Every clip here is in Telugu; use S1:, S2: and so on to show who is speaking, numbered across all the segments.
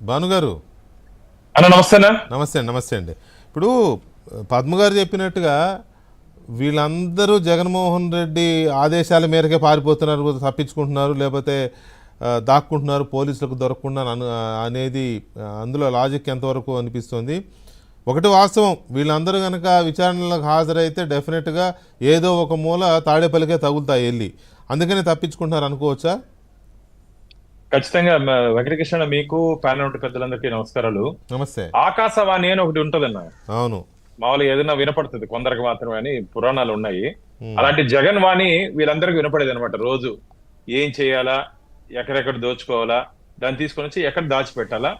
S1: భానుగారు
S2: అన్న నమస్తేనా.
S1: నమస్తే నమస్తే అండి. ఇప్పుడు పద్మ గారు చెప్పినట్టుగా వీళ్ళందరూ జగన్మోహన్ రెడ్డి ఆదేశాల మేరకే పారిపోతున్నారు, తప్పించుకుంటున్నారు, లేకపోతే దాక్కుంటున్నారు పోలీసులకు దొరకకుండా అనేది అందులో లాజిక్ ఎంతవరకు అనిపిస్తుంది? ఒకటి వాస్తవం, వీళ్ళందరూ కనుక విచారణలకు హాజరైతే డెఫినెట్గా ఏదో ఒక మూల తాడేపల్లికే తగులుతాయి వెళ్ళి, అందుకనే తప్పించుకుంటున్నారు అనుకోవచ్చా?
S2: ఖచ్చితంగా వెంకటకృష్ణ, మీకు ప్యానల్ పెద్దలందరికీ నమస్కారాలు.
S1: నమస్తే.
S2: ఆకాశవాణి అని ఒకటి ఉంటదన్న.
S1: అవును,
S2: మామూలుగా ఏదైనా వినపడుతుంది కొందరికి మాత్రమే అని పురాణాలు ఉన్నాయి. అలాంటి జగన్ వాణి వీళ్ళందరికీ వినపడేది అనమాట. రోజు ఏం చేయాలా, ఎక్కడెక్కడ దోచుకోవాలా, దాన్ని తీసుకొని వచ్చి ఎక్కడ దాచిపెట్టాలా,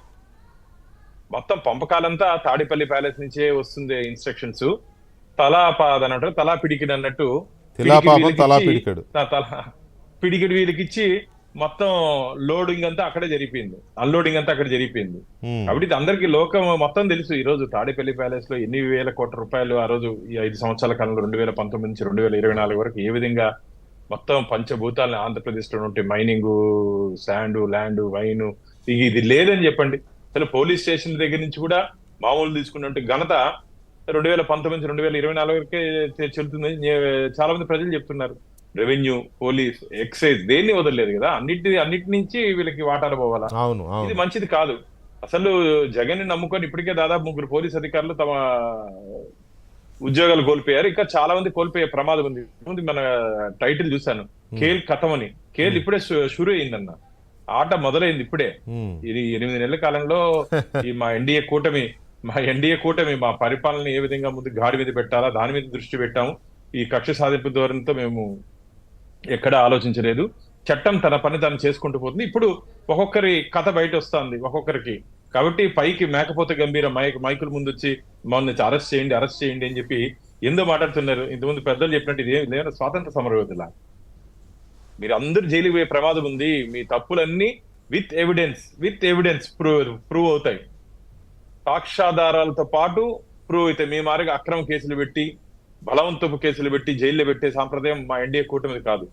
S2: మొత్తం పంపకాలంతా తాడిపల్లి ప్యాలెస్ నుంచే వస్తుంది ఇన్స్ట్రక్షన్స్. తలా పాదనంటారు, తలా పిడికిడి అన్నట్టు పిడికిడి వీళ్ళకిచ్చి మొత్తం లోడింగ్ అంతా అక్కడే జరిగిపోయింది, అన్లోడింగ్ అంతా అక్కడ జరిగిపోయింది. కాబట్టి ఇది అందరికి లోకం మొత్తం తెలుసు. ఈ రోజు తాడేపల్లి ప్యాలెస్ లో ఎన్ని వేల కోట్ల రూపాయలు ఆ రోజు ఈ 5 సంవత్సరాల కాలంలో 2019 నుంచి 2024 వరకు ఏ విధంగా మొత్తం పంచభూతాలని ఆంధ్రప్రదేశ్ లో ఉంటే మైనింగ్, శాండ్, ల్యాండ్, వైన్, ఇది లేదని చెప్పండి. అసలు పోలీస్ స్టేషన్ దగ్గర నుంచి కూడా మామూలు తీసుకున్నట్టు ఘనత 2019 నుంచి 2024 వరకే చెల్లుతుందని చాలా మంది ప్రజలు చెప్తున్నారు. రెవెన్యూ, పోలీస్, ఎక్సైజ్ దేన్ని వదలలేదు కదా. అన్నిటి నుంచి వీళ్ళకి వాటాలు పోవాలా? ఇది మంచిది కాదు. అసలు జగన్ ని నమ్ముకొని ఇప్పటికే దాదాపు 3 పోలీస్ అధికారులు తమ ఉద్యోగాలు కోల్పోయారు. ఇంకా చాలా మంది కోల్పోయే ప్రమాదం ఉంది. మన టైటిల్ చూశాను, ఖేల్ ఖతం అని. ఖేల్ ఇప్పుడే షురు అయిందన్న, ఆట మొదలైంది ఇప్పుడే. ఇది 8 నెలల కాలంలో ఈ మా ఎన్డీఏ కూటమి మా పరిపాలన ఏ విధంగా ముందు గాడి మీద పెట్టాలా దాని మీద దృష్టి పెట్టాము. ఈ కక్ష సాధింపు ధోరణితో మేము ఎక్కడా ఆలోచించలేదు. చట్టం తన పని తాను చేసుకుంటూ పోతుంది. ఇప్పుడు ఒక్కొక్కరి కథ బయట వస్తుంది ఒక్కొక్కరికి. కాబట్టి పైకి మేకపోతే గంభీర మైకుల ముందు వచ్చి మమ్మల్ని అరెస్ట్ చేయండి అని చెప్పి ఎందుకు మాట్లాడుతున్నారు? ఇంతకుముందు పెద్దలు చెప్పినట్టు ఇది ఏమైనా స్వాతంత్ర సమరయోధులా? మీరు అందరూ జైలుకి పోయే ప్రమాదం ఉంది. మీ తప్పులన్నీ విత్ ఎవిడెన్స్ ప్రూవ్ అవుతాయి. సాక్ష్యాధారాలతో పాటు ప్రూవ్ అవుతాయి. మీ మారిగా అక్రమ కేసులు పెట్టి, బలవంతపు కేసులు పెట్టి జైల్లో పెట్టే సాంప్రదాయం మా ఎన్డీఏ కూటమిది కాదు.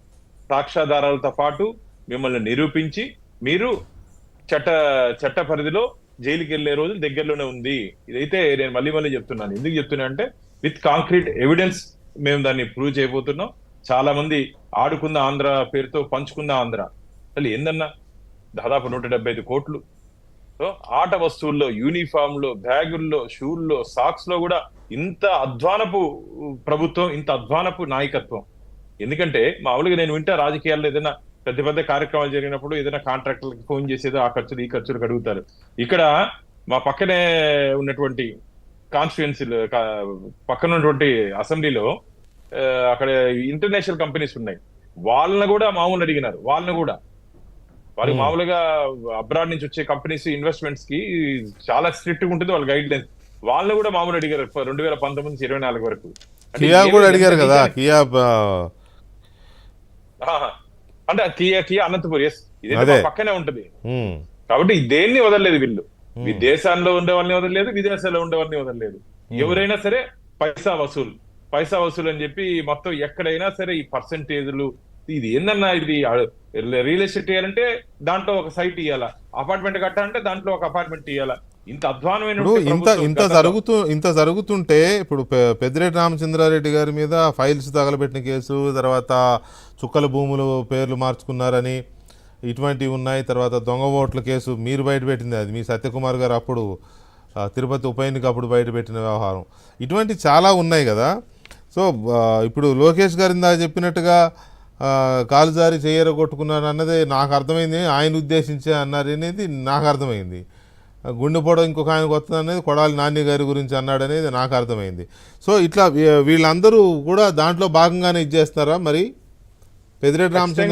S2: సాక్ష్యాధారాలతో పాటు మిమ్మల్ని నిరూపించి మీరు చట్ట పరిధిలో జైలుకి వెళ్లే రోజులు దగ్గరలోనే ఉంది. ఇదైతే నేను మళ్ళీ చెప్తున్నాను. ఎందుకు చెప్తున్నా అంటే విత్ కాంక్రీట్ ఎవిడెన్స్ మేము దాన్ని ప్రూవ్ చేయబోతున్నాం. చాలా మంది ఆడుకున్న ఆంధ్ర పేరుతో పంచుకున్న ఆంధ్ర అసలు ఏందన్నా దాదాపు 175 కోట్లు. ఆట వస్తువుల్లో, యూనిఫామ్ లో, బ్యాగుల్లో, షూల్లో, సాక్స్ లో కూడా ఇంత అధ్వానపు ప్రభుత్వం, ఇంత అధ్వానపు నాయకత్వం. ఎందుకంటే మామూలుగా నేను వింటా రాజకీయాల్లో ఏదైనా పెద్ద కార్యక్రమాలు జరిగినప్పుడు ఏదైనా కాంట్రాక్టర్లకు ఫోన్ చేసేదో ఆ ఖర్చులు ఈ ఖర్చులకు అడుగుతారు. ఇక్కడ మా పక్కనే ఉన్నటువంటి కాన్స్టిట్యుయెన్సీలో, పక్కన ఉన్నటువంటి అసెంబ్లీలో అక్కడ ఇంటర్నేషనల్ కంపెనీస్ ఉన్నాయి. వాళ్ళని కూడా మామూలు అడిగినారు. వాళ్ళు మామూలుగా అబ్రాడ్ నుంచి వచ్చే కంపెనీస్ ఇన్వెస్ట్మెంట్స్ కి చాలా స్ట్రిక్ట్ గా ఉంటుంది వాళ్ళ గైడ్ లైన్స్. వాళ్ళని కూడా మామూలు అడిగారు 2019 నుంచి 2024 వరకు.
S1: అడిగారు కదా
S2: అంటే కియా అనంతపూర్, ఇది పక్కనే ఉంటది. కాబట్టి దేన్ని వదలలేదు వీళ్ళు. విదేశాల్లో ఉండే వాళ్ళని వదలలేదు, విదేశాల్లో ఉండే వాళ్ళని వదలలేదు. ఎవరైనా సరే పైసా వసూలు అని చెప్పి మొత్తం ఎక్కడైనా సరే ఈ పర్సంటేజ్లు, ఇది ఏందన్నా, ఇది రియల్ ఎస్టేట్ ఇవ్వాలంటే దాంట్లో ఒక సైట్ ఇవ్వాలా, అపార్ట్మెంట్ కట్టాలంటే దాంట్లో ఒక అపార్ట్మెంట్ ఇవ్వాలా. ఇంత అధ్వానమైన
S1: ఇంత జరుగుతుంటే ఇప్పుడు పెద్దిరెడ్డి రామచంద్రారెడ్డి గారి మీద ఫైల్స్ తగలబెట్టిన కేసు, తర్వాత చుక్కల భూములు పేర్లు మార్చుకున్నారని ఇటువంటివి ఉన్నాయి. తర్వాత దొంగ ఓట్ల కేసు మీరు బయటపెట్టింది, అది మీ సత్యకుమార్ గారు అప్పుడు తిరుపతి ఉప ఎన్నిక అప్పుడు బయటపెట్టిన వ్యవహారం. ఇటువంటి చాలా ఉన్నాయి కదా. సో ఇప్పుడు లోకేష్ గారు ఇందాక చెప్పినట్టుగా కాలు జారి కొట్టుకున్నారు అన్నది నాకు అర్థమైంది. ఆయన ఉద్దేశించే అన్నారు అనేది నాకు అర్థమైంది. గుండెపోడ ఇంకొక ఆయనకు వస్తుంది అనేది కొడాలి నాని గారి గురించి అన్నాడు అనేది నాకు అర్థమైంది. సో ఇట్లా వీళ్ళందరూ కూడా దాంట్లో భాగంగానే ఇచ్చేస్తారా మరి? పెద్దిరెడ్డి రామచంద్ర